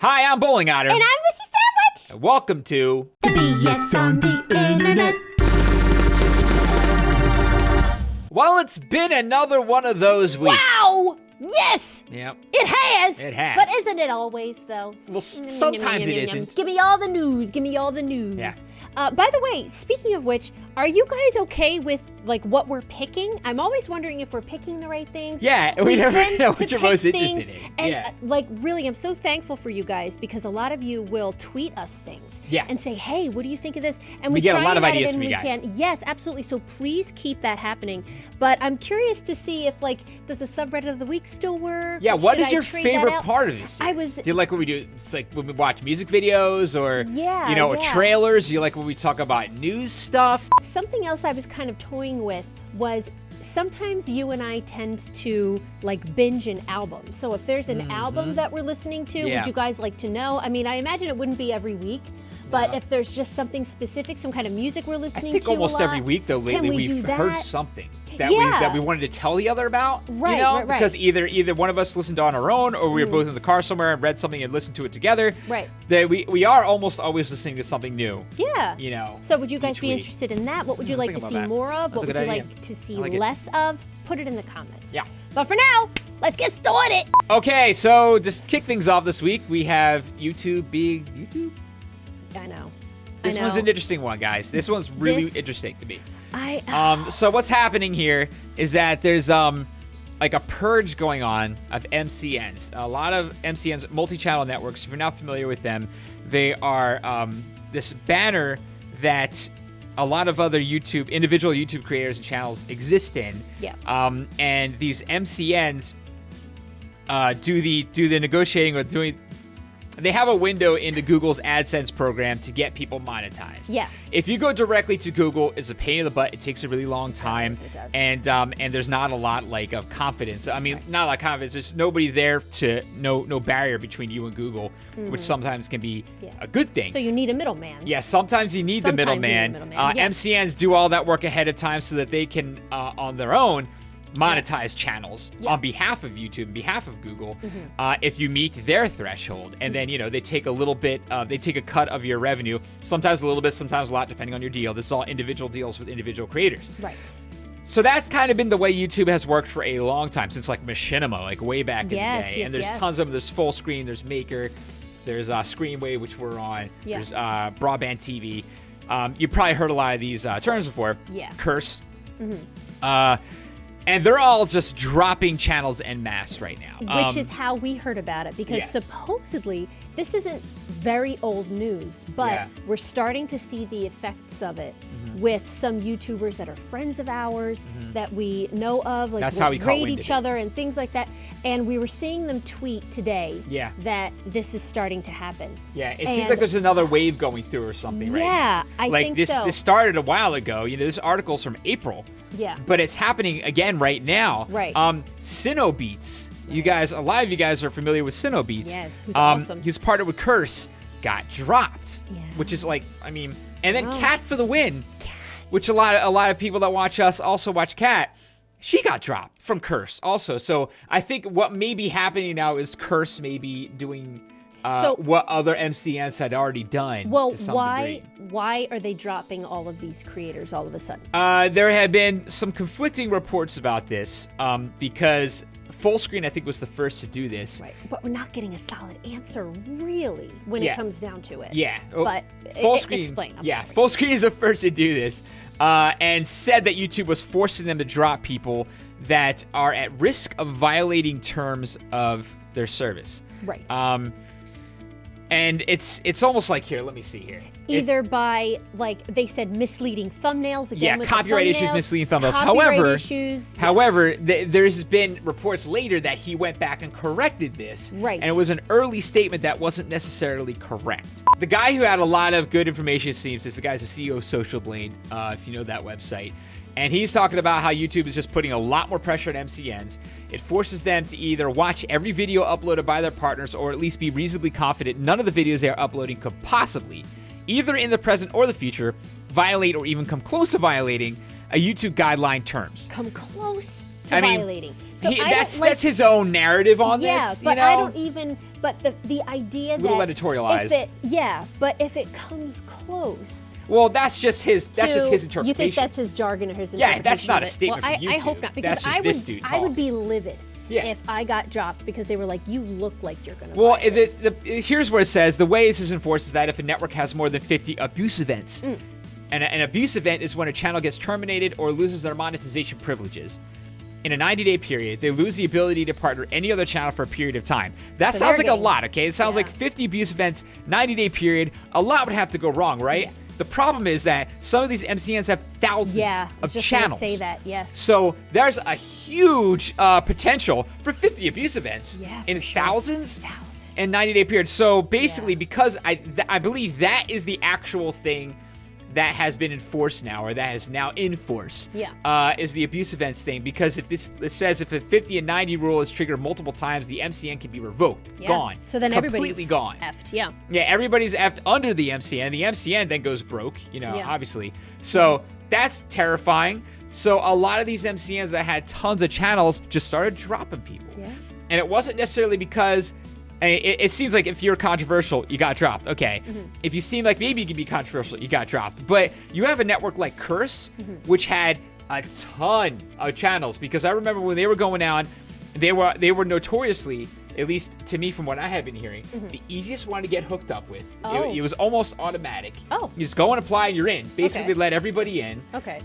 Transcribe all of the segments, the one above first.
Hi, I'm Bowling Otter. And I'm Missy Sandwich. And welcome to BS on the Internet. Well, it's been another one of those weeks. Wow! Yes! Yep. It has! It has. But isn't it always, though? Well, sometimes it isn't. Give me all the news. Give me all the news. Yeah. By the way, speaking of which, are you guys okay with what we're picking? I'm always wondering if we're picking the right things. Yeah, we never tend know to what you're pick most things, interested in. And Yeah. really, I'm so thankful for you guys because a lot of you will tweet us things. Yeah. And say, hey, what do you think of this? And We we get a try lot of and edit ideas in from you when guys. we can. Yes, absolutely. So please keep that happening. But I'm curious to see if does the subreddit of the week still work? Yeah, what Should is I your trade that favorite out? part of this? I was- Do you like when we do? It's like when we watch music videos, or Yeah, or yeah. trailers. Do you like when we talk about news stuff? Something else I was kind of toying with was sometimes you and I tend to binge an album. So if there's an album that we're listening to, Yeah. would you guys like to know? I mean, I imagine it wouldn't be every week, but No. if there's just something specific, some kind of music we're I listening think to almost a lot, every week, though, lately can we do we've heard that? something that Yeah. we wanted to tell the other about. Right, you know? right. Because either one of us listened on our own, or we were both in the car somewhere and read something and listened to it together. Right. That we are almost always listening to something new. Yeah. You know. So would you guys each be week. interested in that? What would you like think to about see that. more of? That's a What would good you idea. like to see I like it. less of? Put it in the comments. Yeah. But for now, let's get started. Okay, so just kick things off this week, we have YouTube being YouTube. I know. This one's an interesting one, guys. This one's really interesting to me. So what's happening here is that there's a purge going on of MCNs. A lot of MCNs, multi-channel networks. If you're not familiar with them, they are this banner that a lot of other individual YouTube creators and channels exist in. Yeah. And these MCNs do the negotiating or doing. They have a window into Google's AdSense program to get people monetized. Yeah. If you go directly to Google, it's a pain in the butt. It takes a really long time. It does. And there's not a lot of confidence. I mean, not a lot of confidence. There's nobody there to no barrier between you and Google, which sometimes can be a good thing. So you need a middleman. Yeah, sometimes you need the middleman. Yeah. MCNs do all that work ahead of time so that they can, on their own, monetize channels on behalf of YouTube, on behalf of Google, if you meet their threshold. And then, they take a little bit, they take a cut of your revenue, sometimes a little bit, sometimes a lot, depending on your deal. This is all individual deals with individual creators. Right. So that's kind of been the way YouTube has worked for a long time, since Machinima, way back in the day. And there's tons of them. There's Full Screen, there's Maker, there's Screenwave, which we're on, there's Broadband TV. You probably heard a lot of these terms before. Yeah. Curse. And they're all just dropping channels en masse right now. Which is how we heard about it, because supposedly this isn't very old news, but we're starting to see the effects of it with some YouTubers that are friends of ours that we know of, That's how we caught rate wind of each it. other and things like that. And we were seeing them tweet today that this is starting to happen. Yeah, it seems like there's another wave going through or something right now. Yeah, I think this, so. This started a while ago. This article's from April. Yeah. But it's happening again right now. Right. Cinobeats. You guys, a lot of you guys are familiar with Cinobeats. Yes, who's awesome. Who's partnered with Curse, got dropped. Yeah. Which is and then Cat for the win, which a lot of people that watch us also watch Cat. She got dropped from Curse also. So I think what may be happening now is Curse may be doing what other MCNs had already done. Well, to some why degree. why are they dropping all of these creators all of a sudden? There have been some conflicting reports about this because Full Screen, I think, was the first to do this. Right, but we're not getting a solid answer, really, when it comes down to it. Yeah. But Full Screen, explain. Full Screen is the first to do this, and said that YouTube was forcing them to drop people that are at risk of violating terms of their service. Right. And it's almost like, here, let me see here. Either by, they said misleading thumbnails again. With copyright the issues, thumbnails, misleading thumbnails. Copyright issues. However, there's been reports later that he went back and corrected this. Right. And it was an early statement that wasn't necessarily correct. The guy who had a lot of good information, it seems, is the guy's the CEO of Social Blade, if you know that website. And he's talking about how YouTube is just putting a lot more pressure on MCNs. It forces them to either watch every video uploaded by their partners or at least be reasonably confident none of the videos they are uploading could possibly, either in the present or the future, violate or even come close to violating a YouTube guideline terms. Come close violating. So that's his own narrative on this. Yeah, but I don't even. But the idea that editorialized. But if it comes close. Well, that's just his interpretation. You think that's his jargon or his interpretation? Yeah, that's not a statement from YouTube. I hope not, because I would be livid. Yeah. If I got dropped because they were like, you look like you're going to. Well, here's where it says the way this is enforced is that if a network has more than 50 abuse events, and an abuse event is when a channel gets terminated or loses their monetization privileges. In a 90-day period, they lose the ability to partner any other channel for a period of time. That sounds like a lot, okay? It sounds like 50 abuse events, 90-day period. A lot would have to go wrong, right? Yeah. The problem is that some of these MCNs have thousands of channels. Say that, yes. So there's a huge potential for 50 abuse events in thousands and 90-day period. So basically, because I believe that is the actual thing that has been enforced now, or that is now in force, is the abuse events thing. Because if it says if a 50 and 90 rule is triggered multiple times, the MCN can be revoked, gone. So then completely gone. Effed, Yeah, everybody's effed under the MCN. The MCN then goes broke, obviously. So that's terrifying. So a lot of these MCNs that had tons of channels just started dropping people. Yeah. And it wasn't necessarily because it seems like if you're controversial, you got dropped. Okay. If you seem like maybe you could be controversial, you got dropped. But you have a network like Curse, which had a ton of channels. Because I remember when they were going on, they were notoriously, at least to me from what I have been hearing, the easiest one to get hooked up with. It was almost automatic. Oh. You just go and apply and you're in. Basically let everybody in. Okay.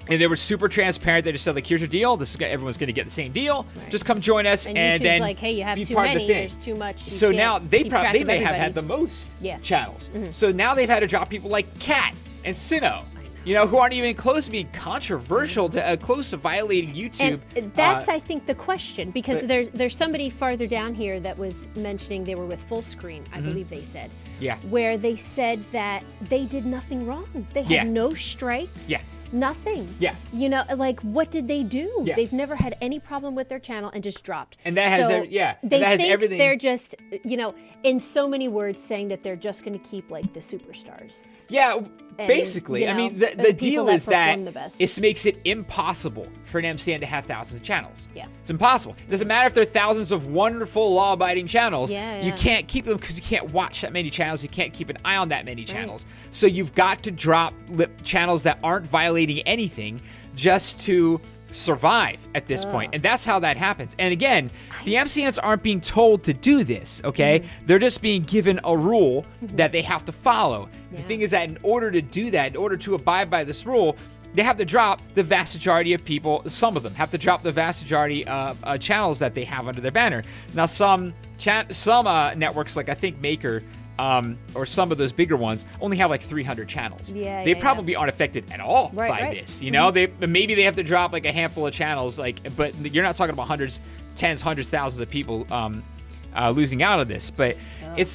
And they were super transparent. They just said, like, here's your deal. Everyone's going to get the same deal. Right. Just come join us. And then like, hey, you have too many. There's too much. So now they may have had the most channels. So now they've had to drop people like Kat and Sino, who aren't even close to being controversial, close to violating YouTube. And that's, I think, the question. Because there's somebody farther down here that was mentioning they were with Full Screen, I believe they said. Yeah. Where they said that they did nothing wrong. They had no strikes. Yeah. Nothing. Yeah. Like, what did they do? Yeah. They've never had any problem with their channel and just dropped. And that has, they that has think everything. They're just, in so many words, saying that they're just going to keep, like, the superstars. Yeah, basically. I mean, the deal is that it makes it impossible for an MCN to have thousands of channels. Yeah. It's impossible. It doesn't matter if they're thousands of wonderful law-abiding channels. Yeah. You can't keep them because you can't watch that many channels. You can't keep an eye on that many channels. So you've got to drop channels that aren't violating anything just to survive at this point. And that's how that happens. And again, the MCNs aren't being told to do this, okay? They're just being given a rule that they have to follow. The thing is that in order to do that, in order to abide by this rule, they have to drop the vast majority of people. Some of them have to drop the vast majority of channels that they have under their banner. Now, some networks, like I think Maker, or some of those bigger ones, only have like 300 channels. They probably aren't affected at all by this. Maybe they have to drop like a handful of channels, but you're not talking about hundreds, tens, hundreds, thousands of people losing out on this. But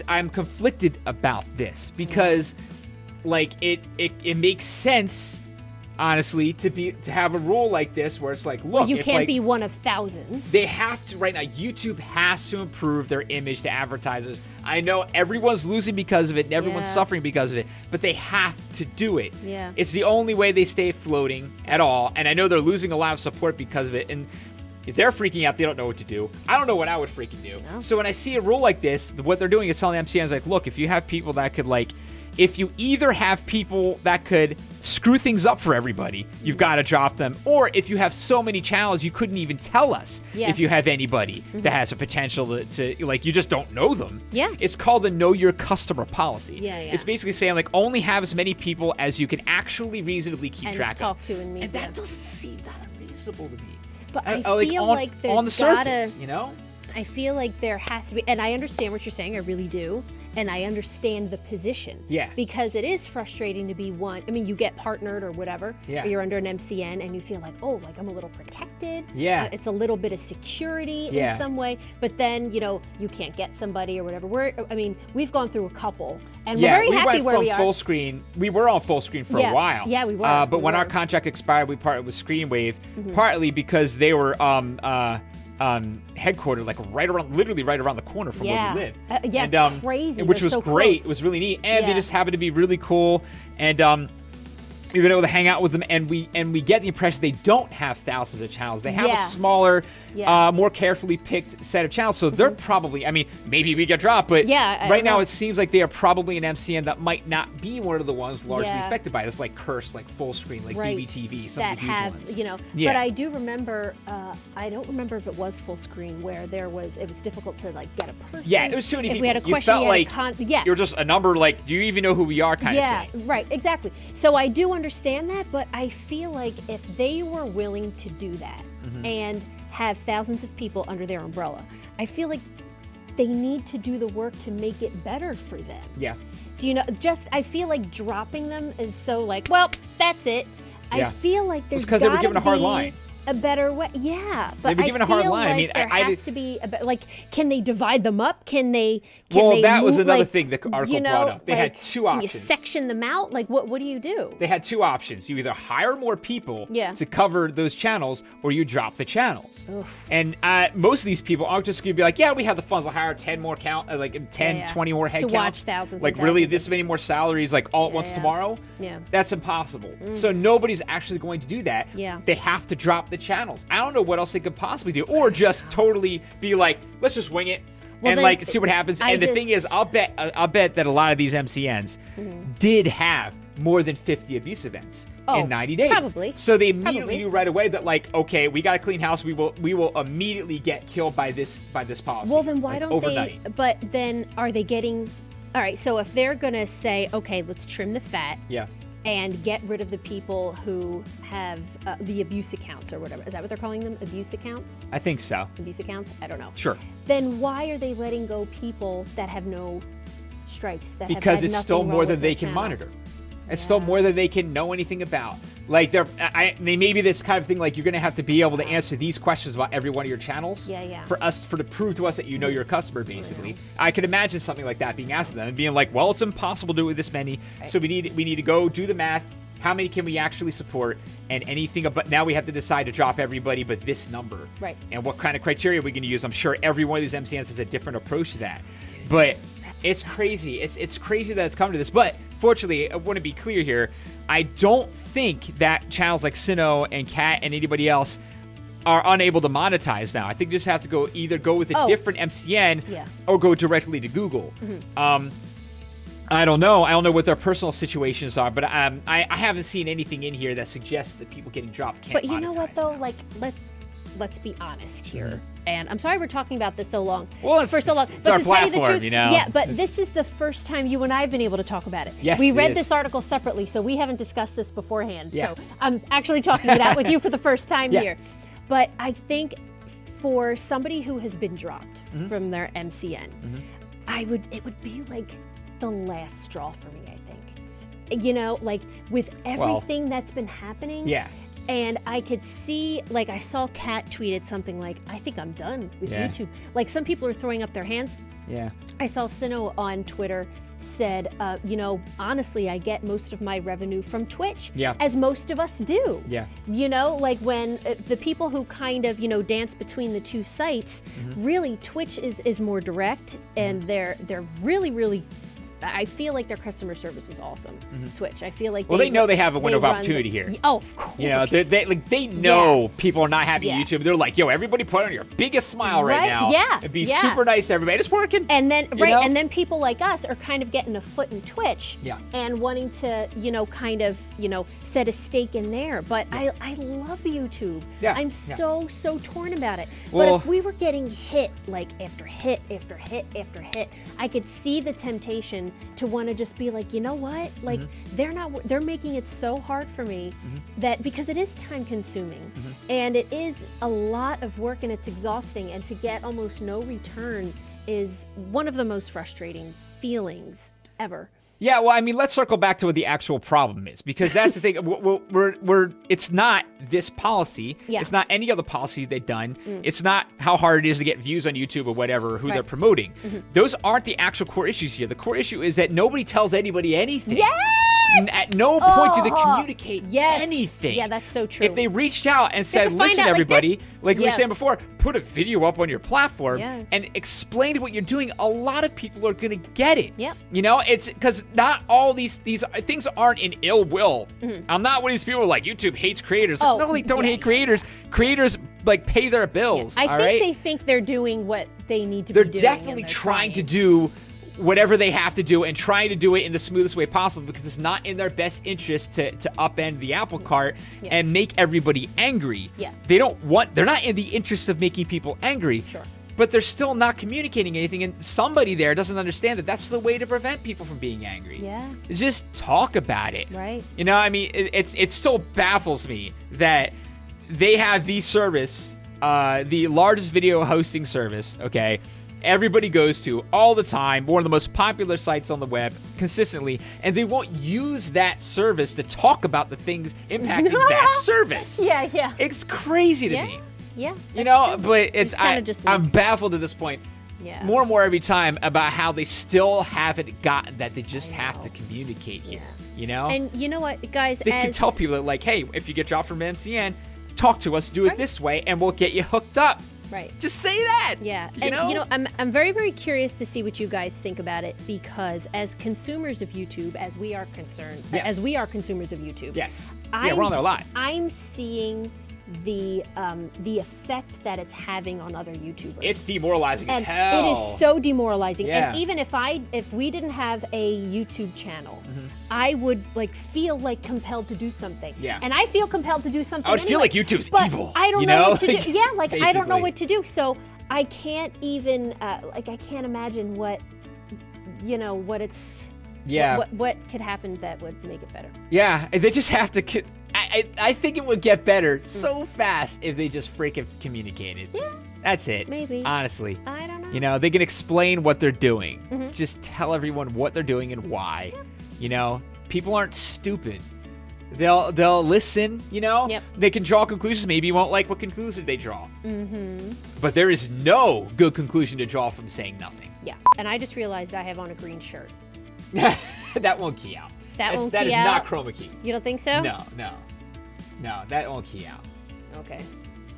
I'm conflicted about this because, like, it makes sense, honestly, to have a rule like this where it's like, look, you can't be one of thousands. They have to right now. YouTube has to improve their image to advertisers. I know everyone's losing because of it and everyone's suffering because of it, but they have to do it. Yeah. It's the only way they stay floating at all. And I know they're losing a lot of support because of it. And if they're freaking out, they don't know what to do. I don't know what I would freaking do. No. So when I see a rule like this, what they're doing is telling MCNs, like, look, if you have people that could, like, if you either have people that could screw things up for everybody, you've got to drop them. Or if you have so many channels, you couldn't even tell us if you have anybody that has a potential to, like, you just don't know them. Yeah. It's called the Know Your Customer policy. Yeah. It's basically saying, like, only have as many people as you can actually reasonably keep track of. And talk to and meet. And that doesn't seem that unreasonable to me. But I feel like there's on the surface, I feel like there has to be, and I understand what you're saying, I really do. And I understand the position. Yeah. Because it is frustrating to be one. I mean, you get partnered or whatever. Yeah. Or you're under an MCN and you feel like, oh, like I'm a little protected. Yeah. It's a little bit of security in some way. But then, you can't get somebody or whatever. We've gone through a couple. And we're very happy where we are. Full screen. We were on full screen for a while. Yeah, we were. But when our contract expired, we partnered with Screenwave, partly because they were headquartered like literally right around the corner from where we live. It's crazy. Which was so great. Close. It was really neat, and they just happened to be really cool. And We've been able to hang out with them, and we get the impression they don't have thousands of channels. They have a smaller, more carefully picked set of channels. So they're probably, I mean, maybe we get dropped, but right now it seems like they are probably an MCN that might not be one of the ones largely affected by this, like Curse, like Full Screen, like BBTV, some of the huge ones. You know, but I do remember, I don't remember if it was Full Screen where it was difficult to like get a person. Yeah, it was too many people. We had a question, you felt like you're just a number, like, do you even know who we are kind of thing. Yeah, right, exactly. So I do understand that, but I feel like if they were willing to do that and have thousands of people under their umbrella, I feel like they need to do the work to make it better for them. Yeah. Do you know, I feel like dropping them is so like, well, that's it. Yeah. I feel like there's because they were given a hard line. A better way, but they've been given a hard line. Like I mean, there has to be like, can they divide them up? Can they? That was another thing the article brought up. They had two options. Can you section them out? Like, what do you do? They had two options. You either hire more people to cover those channels, or you drop the channels. Oof. And most of these people aren't just going to be like, yeah, we have the funds to hire 10 more 20 more head to counts. Watch thousands. Like, really, this many more salaries, like all at once tomorrow? Yeah. That's impossible. So nobody's actually going to do that. Yeah. They have to drop the channels. I don't know what else they could possibly do, or just totally be like, let's just wing it and like see what happens. And the thing is, I'll bet that a lot of these MCNs did have more than 50 abuse events in 90 days. Probably. So they immediately knew right away that, like, okay, we got to clean house. We will immediately get killed by this policy. Well, then why don't overnight. they? But then are they getting? All right. So if they're gonna say, okay, let's trim the fat. Yeah. And get rid of the people who have the abuse accounts or whatever. Is that what they're calling them? Abuse accounts? I think so. Abuse accounts? I don't know. Sure. Then why are they letting go people that have no strikes? Because it's still more than they can monitor. It's still more than they can know anything about. Like, they may be this kind of thing, like, you're going to have to be able to answer these questions about every one of your channels for to prove to us that you know your customer, basically. I could imagine something like that being asked of them and being like, well, it's impossible to do with this many, so we need to go do the math. How many can we actually support? And anything about now we have to decide to drop everybody but this number. Right. And what kind of criteria are we going to use? I'm sure every one of these MCNs has a different approach to that. But it's crazy. It's crazy that it's come to this. But fortunately, I want to be clear here. I don't think that channels like Sino and Cat and anybody else are unable to monetize now. I think you just have to either go with a different MCN or go directly to Google. I don't know. I don't know what their personal situations are, but I haven't seen anything in here that suggests that people getting dropped can't monetize. But you know what, though? Like, let's be honest here. And I'm sorry we're talking about this so long. Well, for so long. It's our platform, you know. Yeah, but this is the first time you and I have been able to talk about it. Yes, we read this article separately, so we haven't discussed this beforehand. Yeah. So I'm actually talking it out with you for the first time here. But I think for somebody who has been dropped from their MCN, it would be like the last straw for me, I think. You know, like with everything that's been happening. Yeah. And I could see, like, I saw Kat tweeted something like, I think I'm done with YouTube. Like, some people are throwing up their hands. Yeah. I saw Sino on Twitter said, you know, honestly, I get most of my revenue from Twitch, as most of us do. Yeah. You know, like when the people who kind of, you know, dance between the two sites, really Twitch is more direct, and they're really, really, I feel like their customer service is awesome. Twitch. I feel like they know they have a window of opportunity here. Oh, of course. You know, they know people are not happy on YouTube. They're like, yo, everybody put on your biggest smile right now. Yeah. And be super nice to everybody. It's working. And then know? And then people like us are kind of getting a foot in Twitch. Yeah. And wanting to, you know, kind of, you know, set a stake in there. But I love YouTube. Yeah. I'm so torn about it. Well, but if we were getting hit like after hit after hit after hit, I could see the temptation to want to just be like, you know what? Like they're making it so hard for me that because it is time consuming and it is a lot of work and it's exhausting, and to get almost no return is one of the most frustrating feelings ever. Yeah, well, I mean, let's circle back to what the actual problem is, because that's the thing. It's not this policy. Yeah. It's not any other policy they've done. It's not how hard it is to get views on YouTube or whatever, who they're promoting. Those aren't the actual core issues here. The core issue is that nobody tells anybody anything. Yes! At no point do they communicate anything. Yeah, that's so true. If they reached out and said, listen, everybody, like we were saying before, put a video up on your platform and explain what you're doing, a lot of people are going to get it. Yeah. You know, it's because not all these things aren't in ill will. I'm not one of these people like YouTube hates creators. No, they don't hate creators. Creators like pay their bills. I think they think they're doing what they need to be doing. They're definitely trying to do whatever they have to do and trying to do it in the smoothest way possible because it's not in their best interest to upend the apple cart and make everybody angry. Yeah. They're not in the interest of making people angry. Sure. But they're still not communicating anything, and somebody there doesn't understand that that's the way to prevent people from being angry. Yeah. Just talk about it. Right. You know, I mean, it still baffles me that they have the service, the largest video hosting service, okay, everybody goes to all the time, one of the most popular sites on the web consistently, and they won't use that service to talk about the things impacting that service. Yeah. It's crazy to me. Yeah. You know, but I'm just baffled at this point. Yeah. More and more every time about how they still haven't gotten that they just have to communicate here. You know? And you know what, guys, they can tell people that, like, hey, if you get dropped from MCN, talk to us, do it this way, and we'll get you hooked up. Right. Just say that. Yeah. You know, I'm very, very curious to see what you guys think about it because as consumers of YouTube, as we are concerned, as we are consumers of YouTube. Yes. We're on there a lot. I'm seeing the effect that it's having on other YouTubers. It's demoralizing as hell. It is so demoralizing. Yeah. And even if we didn't have a YouTube channel, I would feel compelled to do something. Yeah. And I feel compelled to do something. I would feel like YouTube's evil. I don't know what to do. Yeah, basically. I don't know what to do. So I can't even I can't imagine what it's what could happen that would make it better. Yeah, they just have to. I think it would get better so fast if they just freaking communicated. Yeah. That's it. Maybe. Honestly. I don't know. You know, they can explain what they're doing. Just tell everyone what they're doing and why. Yeah. You know, people aren't stupid. They'll listen, you know? Yep. They can draw conclusions. Maybe you won't like what conclusion they draw. But there is no good conclusion to draw from saying nothing. Yeah. And I just realized I have on a green shirt. That won't key out. That is not chroma key. You don't think so? No, that won't key out. Okay.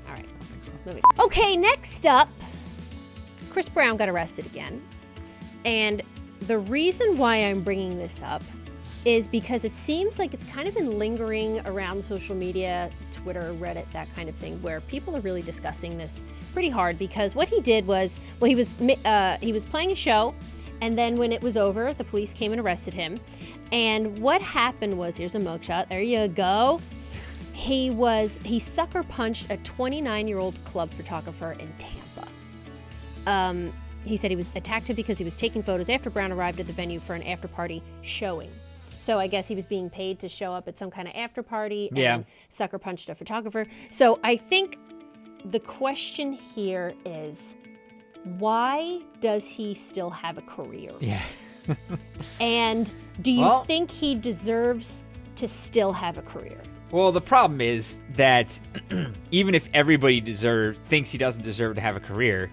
All right. I don't think so. Moving. Okay, next up, Chris Brown got arrested again. And the reason why I'm bringing this up is because it seems like it's kind of been lingering around social media, Twitter, Reddit, that kind of thing, where people are really discussing this pretty hard because what he did was, he was playing a show, and then when it was over, the police came and arrested him. And what happened was, here's a mugshot. There you go. He sucker punched a 29-year-old club photographer in Tampa. He said he was attacked him because he was taking photos after Brown arrived at the venue for an after-party showing. So I guess he was being paid to show up at some kind of after-party and sucker punched a photographer. So I think the question here is, why does he still have a career? Yeah. And do you think he deserves to still have a career? Well, the problem is that even if everybody thinks he doesn't deserve to have a career,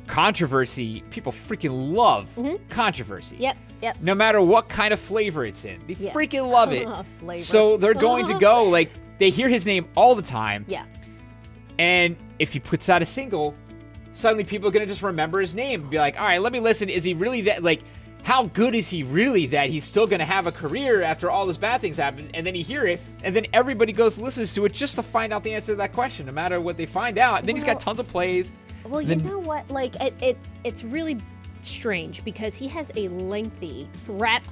controversy, people freaking love controversy. Yep. No matter what kind of flavor it's in. They freaking love it. Flavor. So they're going to go, they hear his name all the time. Yeah. And if he puts out a single, suddenly people are going to just remember his name and be like, all right, let me listen. Is he really that, how good is he really that he's still going to have a career after all these bad things happen? And then you hear it, and then everybody goes and listens to it just to find out the answer to that question, no matter what they find out. And then he's got tons of plays. Well, you know what? It's really strange because he has a lengthy rap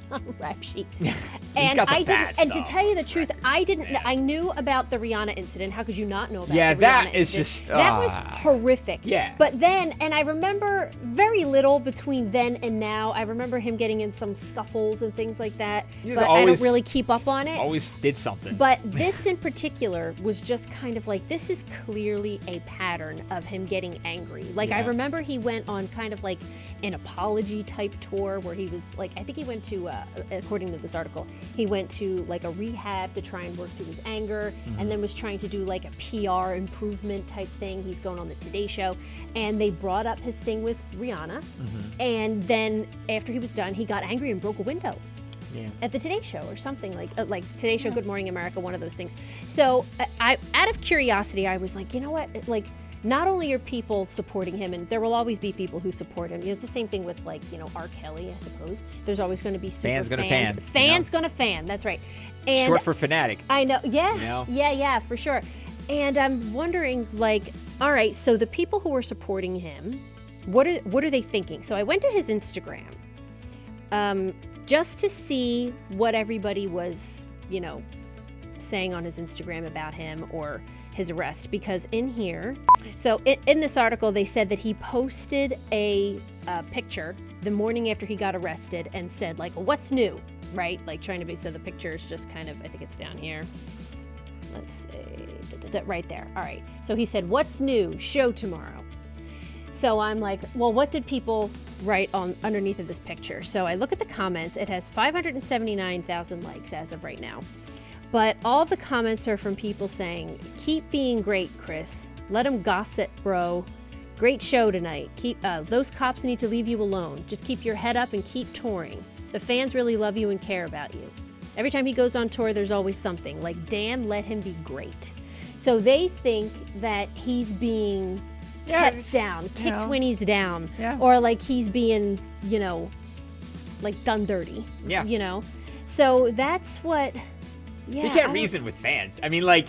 sheet. He's got some bad stuff. And to tell you the truth, I knew about the Rihanna incident. How could you not know about the Rihanna that is incident? just that was horrific. Yeah. But then, and I remember very little between then and now. I remember him getting in some scuffles and things like that. But I don't really keep up on it. Always did something. But this in particular was just kind of this is clearly a pattern of him getting angry. I remember he went on kind of an apology type tour where he was I think he went to, according to this article, he went to a rehab to try and work through his anger, and then was trying to do a PR improvement type thing. He's going on the Today Show, and they brought up his thing with Rihanna, and then after he was done, he got angry and broke a window. at the Today Show or something like Today Show, Good Morning America, one of those things. So I out of curiosity, I was like, you know what, like. Not only are people supporting him, and there will always be people who support him. You know, it's the same thing with like, R. Kelly, I suppose. There's always going to be super fans. Fans gonna fan. That's right. And short for fanatic. I know. Yeah. Yeah, for sure. And I'm wondering, like, all right, so the people who are supporting him, what are they thinking? So I went to his Instagram, just to see what everybody was, saying on his Instagram about him or his arrest, because in here, so in this article, they said that he posted a picture the morning after he got arrested and said, like, what's new, right? Like trying to be, so the picture is just kind of, I think it's down here. Let's say, right there. All right. So he said, what's new? Show tomorrow. So I'm like, well, what did people write on underneath of this picture? So I look at the comments. It has 579,000 likes as of right now. But all the comments are from people saying, keep being great, Chris. Let them gossip, bro. Great show tonight. Those cops need to leave you alone. Just keep your head up and keep touring. The fans really love you and care about you. Every time he goes on tour, there's always something. Like, damn, let him be great. So they think that he's being kept down, kicked when he's down. Yeah. Or like he's being, like done dirty. Yeah. So that's what... Yeah, you can't reason with fans. I mean, like,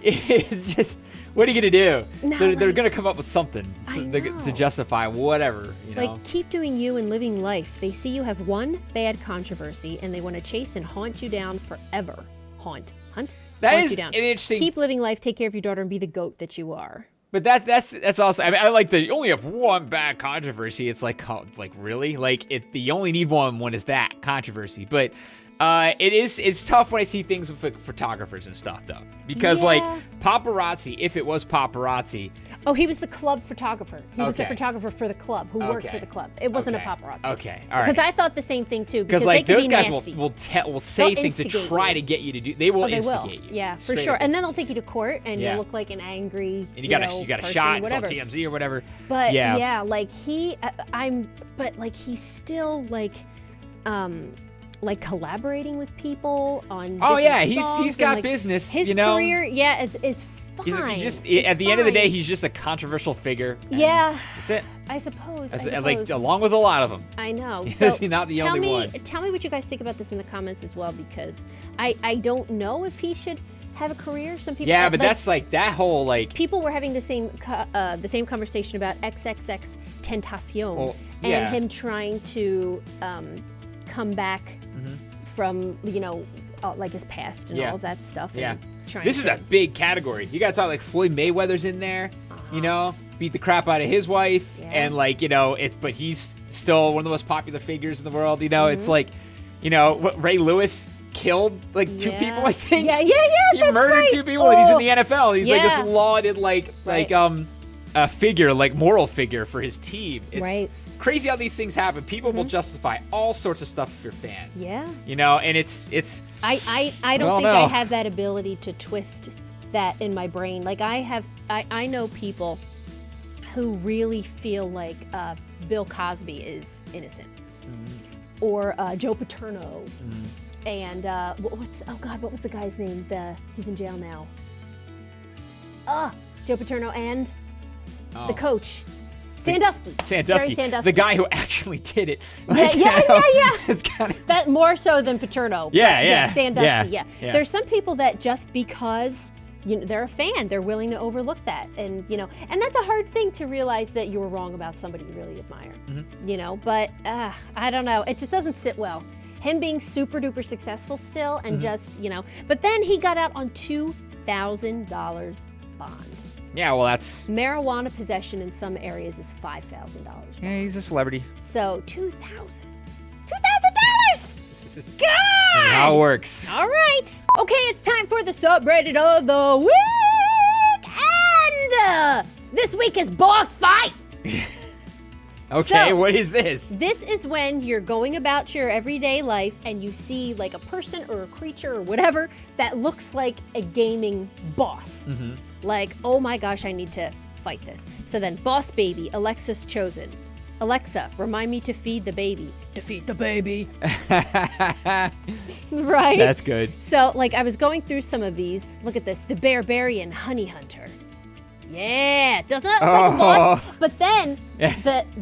it's just, what are you going to do? No, they're going to come up with something to justify whatever, Like, keep doing you and living life. They see you have one bad controversy, and they want to chase and haunt you down forever. Haunt is you down. An interesting... Keep living life, take care of your daughter, and be the GOAT that you are. But that's also, I mean, I like that you only have one bad controversy. It's like really? Like, you only need one when it's that controversy. But... it's tough when I see things with like, photographers and stuff, though. Because, like, paparazzi, if it was paparazzi... Oh, he was the club photographer. He was the photographer for the club, who worked for the club. It wasn't a paparazzi. Okay, all right. Because I thought the same thing, too. Because, like, those guys will say things to try to get you to do... They will instigate you. Yeah, for sure. And then they'll take you to court, and you'll look like an angry, and you got a shot, it's on TMZ or whatever. But, like, he's still, like collaborating with people on songs, he's got business. His career, is fine. He's just at the end of the day, he's just a controversial figure. Yeah, that's it. I suppose. Like along with a lot of them. I know. He's not the only one. Tell me what you guys think about this in the comments as well, because I don't know if he should have a career. Some people. Yeah, but that's like that whole like. People were having the same conversation about XXX Tentacion and him trying to come back. From like his past and all of that stuff. Yeah, this is a big category. You got to talk like Floyd Mayweather's in there. Beat the crap out of his wife, and like but he's still one of the most popular figures in the world. It's like, what Ray Lewis killed like two people, I think. Yeah. He murdered two people, and he's in the NFL. He's like this lauded a figure, like moral figure for his team. It's crazy how these things happen. People will justify all sorts of stuff if you're fans. Yeah. And it's. I don't think I have that ability to twist that in my brain. Like I know people who really feel like Bill Cosby is innocent, or Joe Paterno, and what was the guy's name? He's in jail now. Joe Paterno and the coach. Sandusky. The guy who actually did it. Yeah. It's kind of that more so than Paterno. Sandusky. Yeah. There's some people that just because they're a fan, they're willing to overlook that, and and that's a hard thing to realize that you were wrong about somebody you really admire. But I don't know. It just doesn't sit well. Him being super duper successful still, and just but then he got out on $2,000 bond. Yeah, well, that's... Marijuana possession in some areas is $5,000. Yeah, he's a celebrity. So, $2,000. God! How it works. All right. Okay, it's time for the subreddit of the week. And this week is boss fight. Okay, so, what is this? This is when you're going about your everyday life and you see like a person or a creature or whatever that looks like a gaming boss. Like, oh my gosh, I need to fight this. So then Boss Baby, Alexis Chosen, Alexa, remind me to feed the baby. To feed the baby. Right? That's good. So, like, I was going through some of these. Look at this. The Bearbarian Honey Hunter. Yeah, doesn't that look like a boss? But then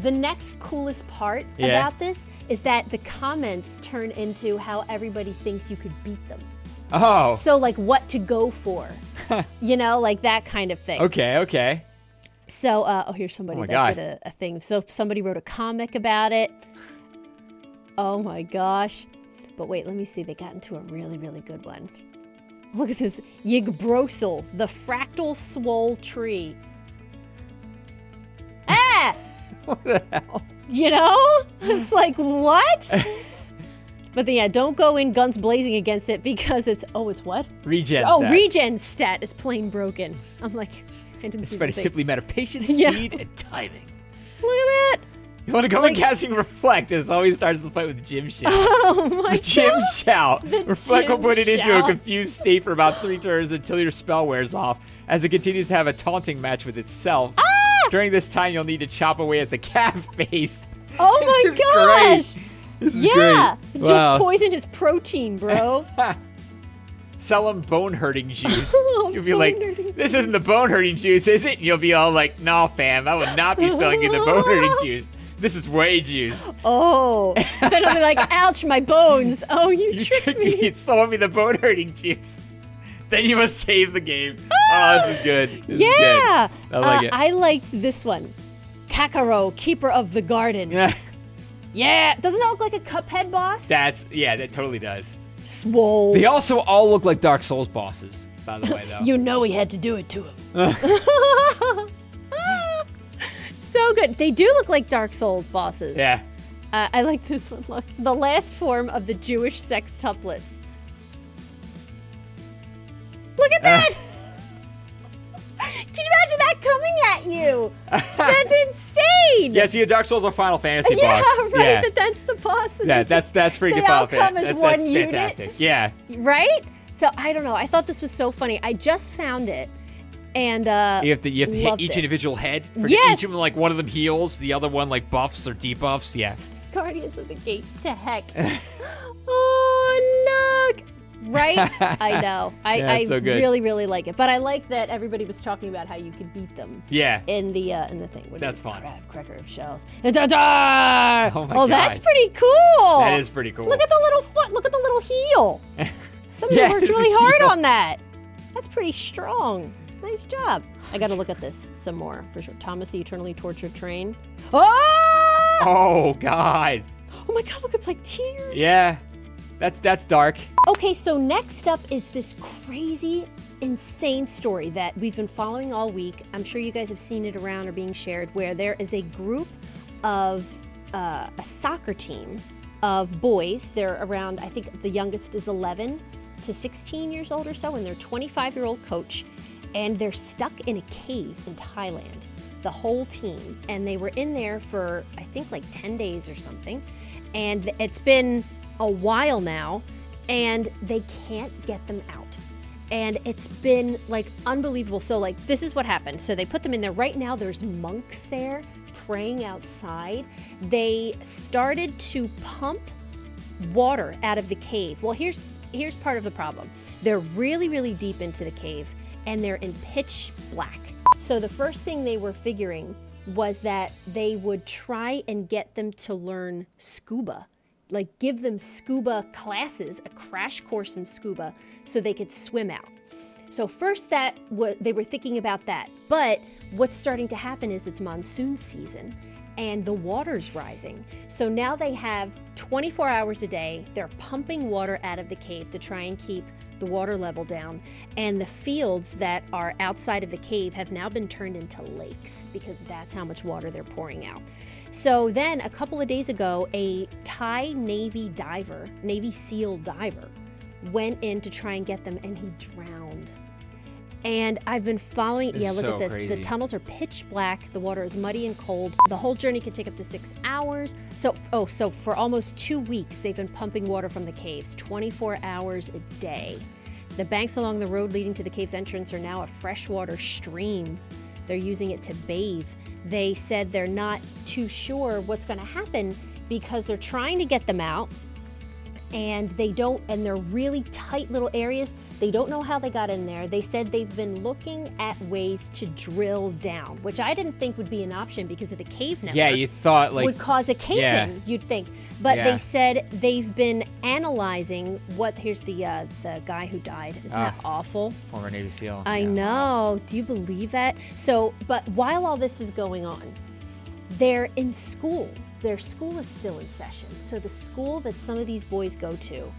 the next coolest part about this is that the comments turn into how everybody thinks you could beat them. Oh. So, like, what to go for. You know, like that kind of thing. Okay. So, here's somebody that did a thing. So somebody wrote a comic about it. Oh my gosh. But wait, let me see. They got into a really, really good one. Look at this. Yggdrasil, the fractal swole tree. Ah! What the hell? You know? It's like, what? But then, yeah, don't go in guns blazing against it because it's what? Regen stat. stat. Regen stat is plain broken. I'm like, I didn't see It's simply a matter of patience, speed, and timing. Look at that. You want to go in casting Reflect? This always starts the fight with Jim Shout. Oh my god. Jim Shout. Reflect will put it into a Shout. confused state for about 3 turns until your spell wears off, as it continues to have a taunting match with itself. Ah! During this time, you'll need to chop away at the calf face. Oh my gosh. Great. This is yeah. great. Just Wow. poison his protein, bro. Sell him bone-hurting juice. Oh, You'll be like, this isn't the bone-hurting juice, is it? And you'll be all like, no, fam, I will not be selling you the bone-hurting juice. This is whey juice. Oh. Then I'll be like, ouch, my bones. Oh, you tricked me. You sold me the bone-hurting juice. Then you must save the game. Oh, this is good. This is good. I like it. I liked this one. Kakaro, keeper of the garden. Yeah. Yeah. Doesn't that look like a Cuphead boss? That totally does. Swole. They also all look like Dark Souls bosses, by the way, though. You know he had to do it to him. So good. They do look like Dark Souls bosses. Yeah. I like this one. Look, the last form of the Jewish sextuplets. Look at that! Can you imagine that coming at you? That's insane! Yeah, see, Dark Souls or Final Fantasy boss. Yeah, right. Yeah, That's the boss. yeah, that's freaking they Final all come Fantasy. as That's one unit. fantastic. Yeah. Right? So I don't know. I thought this was so funny. I just found it, and You have to hit each individual head. For Yes. Each of them, like one of them heals, the other one like buffs or debuffs. Yeah. Guardians of the Gates to heck. Oh, look! Right? I know. I so good. really, really like it. But I like that everybody was talking about how you could beat them. Yeah. In the thing. That's fun. Cracker of shells. Da-da! Oh my Oh, God. that's pretty cool. That is pretty cool. Look at the little foot. Look at the little heel. Somebody Yeah, worked there's a really hard heel. on that. That's pretty strong. Nice job. I got to look at this some more for sure. Thomas the Eternally Tortured Train. Oh! Oh God. Oh my God! Look, it's like tears. Yeah. That's dark. Okay, so next up is this crazy, insane story that we've been following all week. I'm sure you guys have seen it around or being shared, where there is a group of a soccer team of boys. They're around, I think the youngest is 11 to 16 years old or so, and their 25-year-old coach, and they're stuck in a cave in Thailand, the whole team. And they were in there for, I think, like 10 days or something. And it's been a while now, and they can't get them out. And it's been like unbelievable. So like, this is what happened. So they put them in there. Right now there's monks there praying outside. They started to pump water out of the cave. Well, here's part of the problem. They're really, really deep into the cave, and they're in pitch black. So the first thing they were figuring was that they would try and get them to learn scuba. Like give them scuba classes, a crash course in scuba, so they could swim out. So first they were thinking about that. But what's starting to happen is it's monsoon season and the water's rising. So now they have 24 hours a day, they're pumping water out of the cave to try and keep the water level down. And the fields that are outside of the cave have now been turned into lakes because that's how much water they're pouring out. So then a couple of days ago, a Thai Navy SEAL diver, went in to try and get them, and he drowned. And I've been following, look so at this. crazy. The tunnels are pitch black. The water is muddy and cold. The whole journey could take up to 6 hours. So for almost 2 weeks, they've been pumping water from the caves, 24 hours a day. The banks along the road leading to the cave's entrance are now a freshwater stream. They're using it to bathe. They said they're not too sure what's going to happen because they're trying to get them out, and they're really tight little areas. They don't know how they got in there. They said they've been looking at ways to drill down, which I didn't think would be an option because of the cave network. Yeah, you thought like would cause a cave-in, you'd think. But they said they've been analyzing here's the guy who died. Isn't that awful? Former Navy SEAL. I know. Do you believe that? So, but while all this is going on, they're in school. Their school is still in session. So the school that some of these boys go to,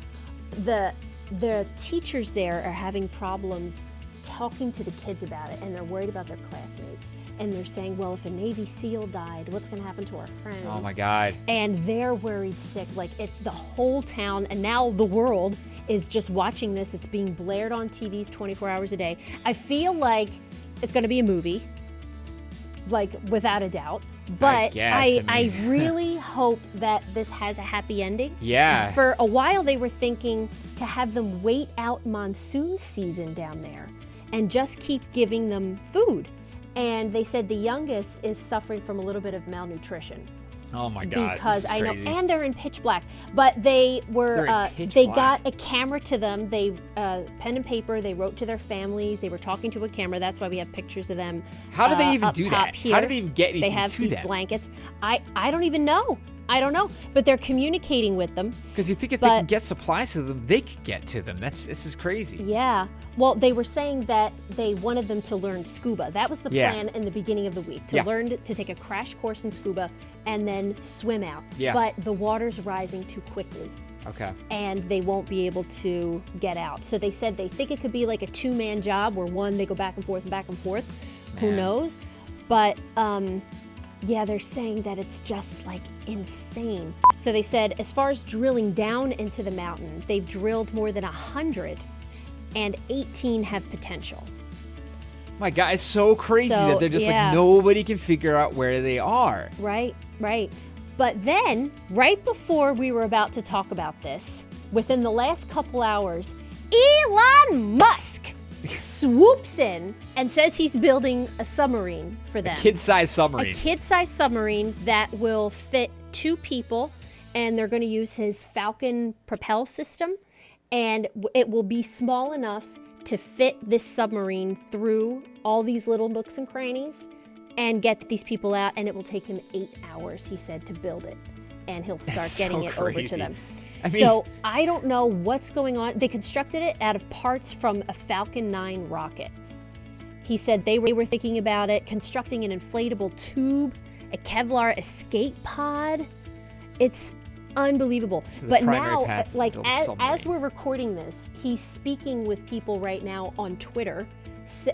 the teachers there are having problems talking to the kids about it, and they're worried about their classmates. And they're saying, well, if a Navy SEAL died, what's going to happen to our friends? Oh my God. And they're worried sick. Like, it's the whole town, and now the world is just watching this. It's being blared on TVs 24 hours a day. I feel like it's going to be a movie, like, without a doubt. But I really hope that this has a happy ending. Yeah. For a while, they were thinking to have them wait out monsoon season down there and just keep giving them food. And they said the youngest is suffering from a little bit of malnutrition. Oh my God! Because this is I know, crazy. and they're in pitch black. But they were, got a camera to them. They pen and paper. They wrote to their families. They were talking to a camera. That's why we have pictures of them. How do they even do that? Here. How do they even get anything They have to these them? blankets. I don't even know. I don't know, but they're communicating with them. Because you think if they can get supplies to them, they could get to them. This is crazy. Yeah. Well, they were saying that they wanted them to learn scuba. That was the plan in the beginning of the week, to learn to take a crash course in scuba and then swim out. Yeah. But the water's rising too quickly. Okay. And they won't be able to get out. So they said they think it could be like a two-man job where they go back and forth and back and forth. Man. Who knows? But yeah, they're saying that it's just like insane. So they said as far as drilling down into the mountain, they've drilled more than 100 and 18 have potential. My God, it's so crazy that they're just like nobody can figure out where they are. Right. But then, right before we were about to talk about this, within the last couple hours, Elon Musk swoops in and says he's building a submarine for them. A kid-sized submarine. A kid-sized submarine that will fit 2 people, and they're going to use his Falcon propel system, and it will be small enough to fit this submarine through all these little nooks and crannies and get these people out, and it will take him 8 hours, he said, to build it, and he'll start getting it over to them. I mean, so I don't know what's going on. They constructed it out of parts from a Falcon 9 rocket. He said they were thinking about it, constructing an inflatable tube, a Kevlar escape pod. It's unbelievable. But now, like as we're recording this, he's speaking with people right now on Twitter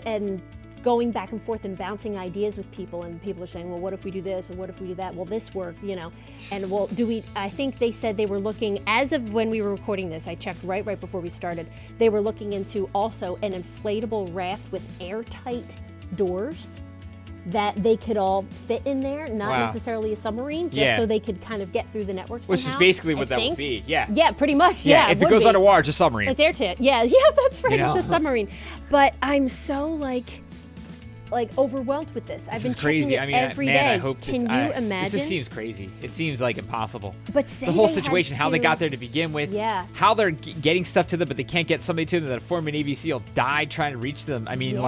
and going back and forth and bouncing ideas with people, and people are saying, well, what if we do this, and what if we do that? Will this work, And well, I think they said they were looking, as of when we were recording this, I checked right before we started, they were looking into also an inflatable raft with airtight doors that they could all fit in there, not necessarily a submarine, just so they could kind of get through the network somehow. Which is basically what that would be, Yeah, pretty much, if it goes underwater, it's a submarine. It's airtight, yeah, that's right, It's a submarine. But I'm so like overwhelmed with this. I've been checking it every day. I hope Can you imagine? This just seems crazy. It seems like impossible. But the whole situation, how they got there to begin with, how they're getting stuff to them, but they can't get somebody to them. That a former Navy SEAL died trying to reach them. I mean,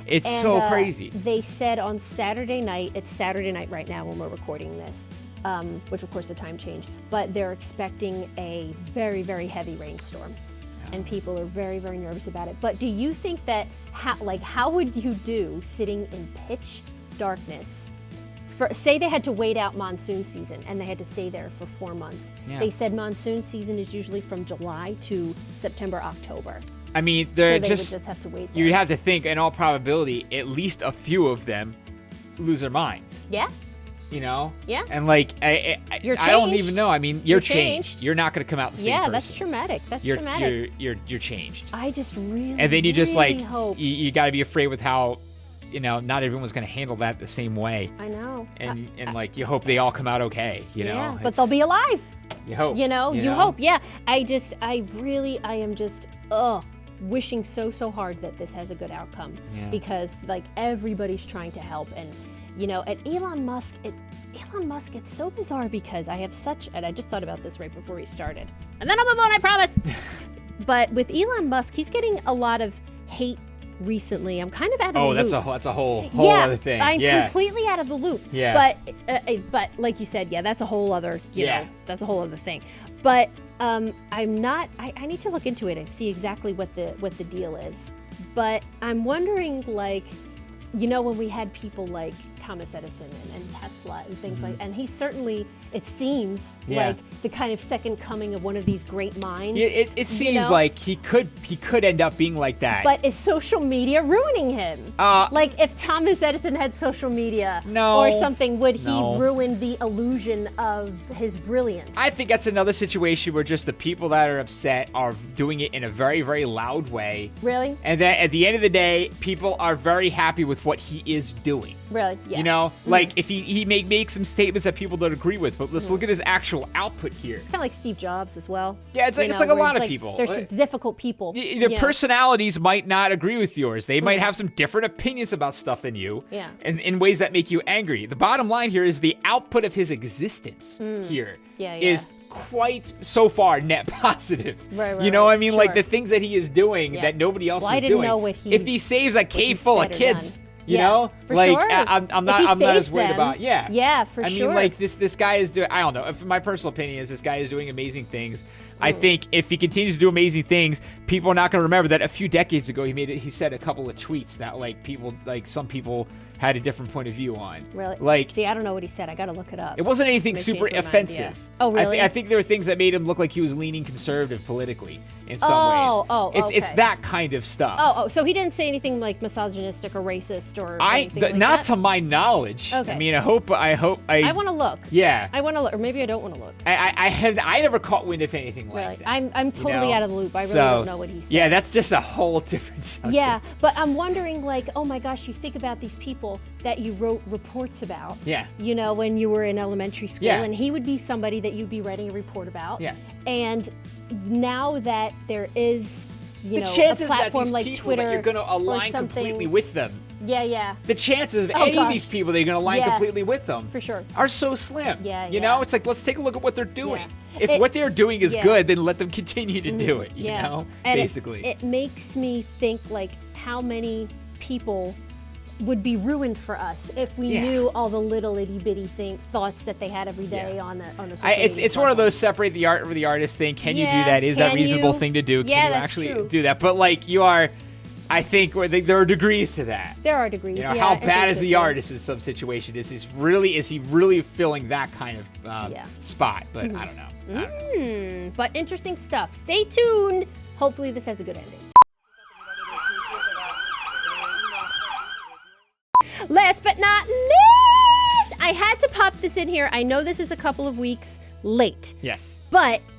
it's so crazy. They said on Saturday night, it's Saturday night right now when we're recording this, which of course the time changed, but they're expecting a very, very heavy rainstorm. And people are very, very nervous about it. But do you think that, how would you do sitting in pitch darkness? Say they had to wait out monsoon season and they had to stay there for 4 months. Yeah. They said monsoon season is usually from July to September, October. I mean, so they would just have to wait there. You'd have to think, in all probability, at least a few of them lose their minds. Yeah. Yeah. And I don't even know. I mean, you're changed. You're not going to come out the same person. Yeah, that's traumatic. Traumatic. You're changed. I just really, and then you just hope. You got to be afraid with how, not everyone's going to handle that the same way. I know. And you hope they all come out okay. Yeah, but they'll be alive. You hope. You hope. Yeah. I am just, wishing so hard that this has a good outcome because like everybody's trying to help. And at Elon Musk, it's so bizarre because I just thought about this right before we started, and then I'll move on, I promise. But with Elon Musk, he's getting a lot of hate recently. I'm kind of out of the loop. That's a whole other thing. I'm completely out of the loop. Yeah. But like you said, that's a whole other, that's a whole other thing. But I'm not. I need to look into it and see exactly what the deal is. But I'm wondering, like, when we had people like Thomas Edison and Tesla and things like, and he's certainly, it seems like the kind of second coming of one of these great minds. It seems like he could end up being like that. But is social media ruining him? Like if Thomas Edison had social media or something, would he ruin the illusion of his brilliance? I think that's another situation where just the people that are upset are doing it in a very, very loud way. Really? And then at the end of the day, people are very happy with what he is doing. Really? Yeah. Like if he make some statements that people don't agree with, but let's look at his actual output here. It's kind of like Steve Jobs as well. Yeah, it's like a lot of people. There's difficult people. The personalities might not agree with yours. They might have some different opinions about stuff than you. Yeah. And in ways that make you angry. The bottom line here is the output of his existence here is quite so far net positive. Right, you know what I mean? Sure. Like the things that he is doing that nobody else is doing. I didn't know what if he saves a cave full of kids. For like sure. I'm not as worried about. Yeah, for sure. I mean, like this guy is doing. I don't know. My personal opinion is this guy is doing amazing things. I think if he continues to do amazing things, people are not going to remember that a few decades ago he said a couple of tweets that some people had a different point of view on. Really? See, I don't know what he said. I got to look it up. It wasn't anything super offensive. Oh, really? I think there were things that made him look like he was leaning conservative politically in some ways. Okay. It's that kind of stuff. So he didn't say anything like misogynistic or racist or anything like not that? to my knowledge. Okay. I mean, I hope. I want to look. Yeah. I want to look, or maybe I don't want to look. I never caught wind of anything like that. I'm totally out of the loop. I really don't know what he said. Yeah, that's just a whole different subject. Yeah, but I'm wondering, like, oh my gosh, you think about these people that you wrote reports about. Yeah. When you were in elementary school, Yeah. and he would be somebody that you'd be writing a report about. Yeah. And now that there is, the a chances platform that these like people Twitter that you're going to align completely with them. Yeah. The chances of any of these people that you're going to align completely with them for sure are so slim. Yeah. You know, it's like, let's take a look at what they're doing. Yeah. If what they're doing is good, then let them continue to do it, you know, and basically. It makes me think, like, how many people would be ruined for us if we knew all the little itty bitty thoughts that they had every day on the social media it's one of those separate the art from the artist thing. Can you do that? Is that a reasonable thing to do? Can you actually do that? But like I think there are degrees to that. There are degrees. How bad is the artist in some situation? Is he really filling that kind of spot? But I don't know. But interesting stuff. Stay tuned. Hopefully this has a good ending. Last but not least, I had to pop this in here. I know this is a couple of weeks late. Yes.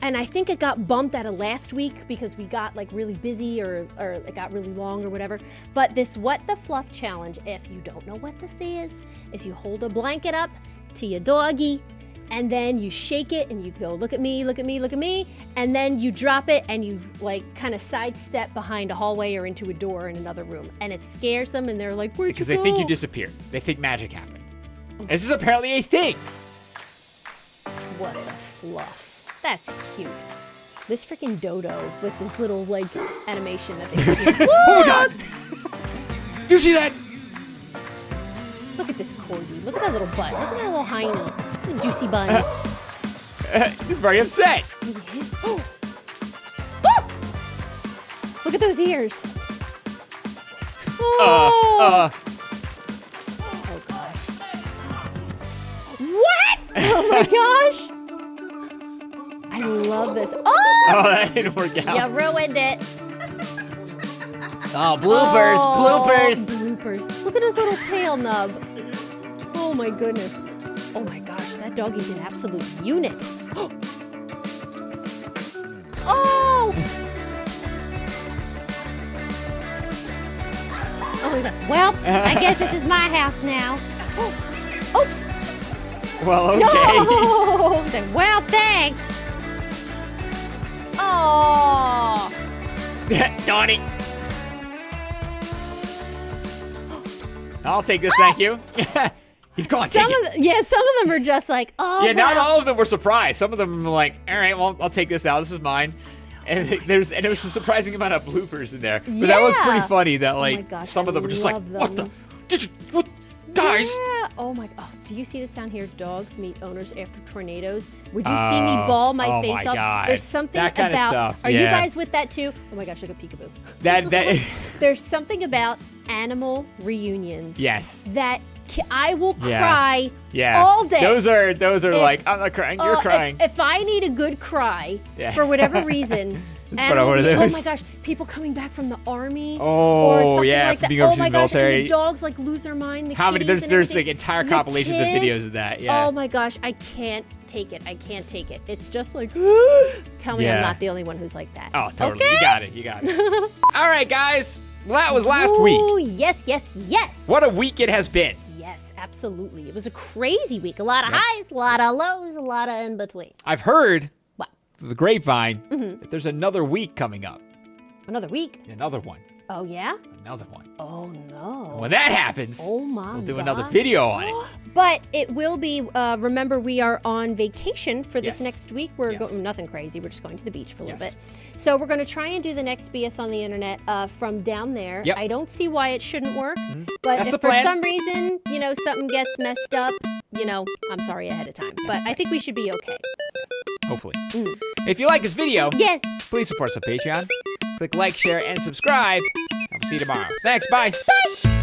And I think it got bumped out of last week because we got like really busy or it got really long or whatever. But this What the Fluff challenge, if you don't know what this is you hold a blanket up to your doggy, and then you shake it and you go, look at me, look at me, look at me. And then you drop it and you like kind of sidestep behind a hallway or into a door in another room. And it scares them and they're like, where'd you go? Because they think you disappeared. They think magic happened. This is apparently a thing. What the fluff. That's cute. This freaking dodo with this little like animation that they do. Oh my god! Do you see that? Look at this corgi. Look at that little butt. Look at that little hiney. Juicy buns. He's very upset. Look at those ears. Oh gosh. What? Oh my gosh. I love this. Oh, that didn't work out. You ruined it. Oh, bloopers, bloopers. Look at his little tail nub. Oh my goodness. Oh my gosh, that doggy's an absolute unit. Oh! Oh, he's like, well, I guess this is my house now. Oops. Well, okay. No! He's like, well, thanks. Oh. Donnie. I'll take this, thank you. He's gone. Some of them are just like, oh. Yeah, wow. not all of them were surprised. Some of them were like, all right, well, I'll take this now. This is mine. And there was a surprising amount of bloopers in there. But that was pretty funny. That like some of them were just like, what the? What? Guys. Yeah. Oh my. Oh, do you see this down here? Dogs meet owners after tornadoes. Would you see me ball my face off? God. There's something that kind about. of stuff. Are you guys with that too? Oh my gosh, look at peekaboo. That. There's something about animal reunions. Yes. That I will cry Yeah. all day. Those are like, I'm not crying, you're crying. If I need a good cry for whatever reason, oh my gosh, people coming back from the army. Oh, or something yeah, like that. being Oh overseas my gosh, military. and the dogs like lose their mind. How many? There's like entire compilations of videos of that. Yeah. Oh my gosh, I can't take it. I can't take it. It's just like, tell me I'm not the only one who's like that. Oh, totally. Okay? You got it. All right, guys. Well, that was last week. Oh, yes, yes, yes. What a week it has been. Yes, absolutely. It was a crazy week. A lot of highs, a lot of lows, a lot of in between. I've heard What? through the grapevine that there's another week coming up. Another week? Another one. Oh, yeah? Another one. Oh, no. When that happens, Oh, my we'll do God. another video on it. But it will be, remember, we are on vacation for this Yes. next week. We're Yes. going, nothing crazy. We're just going to the beach for a little Yes. bit. So we're going to try and do the next BS on the internet from down there. Yep. I don't see why it shouldn't work. But That's if the for plan. some reason, something gets messed up, I'm sorry ahead of time. But I think we should be okay. Hopefully. If you like this video, Yes. please support us on Patreon. Click like, share, and subscribe. I'll see you tomorrow. Thanks. Bye. Bye.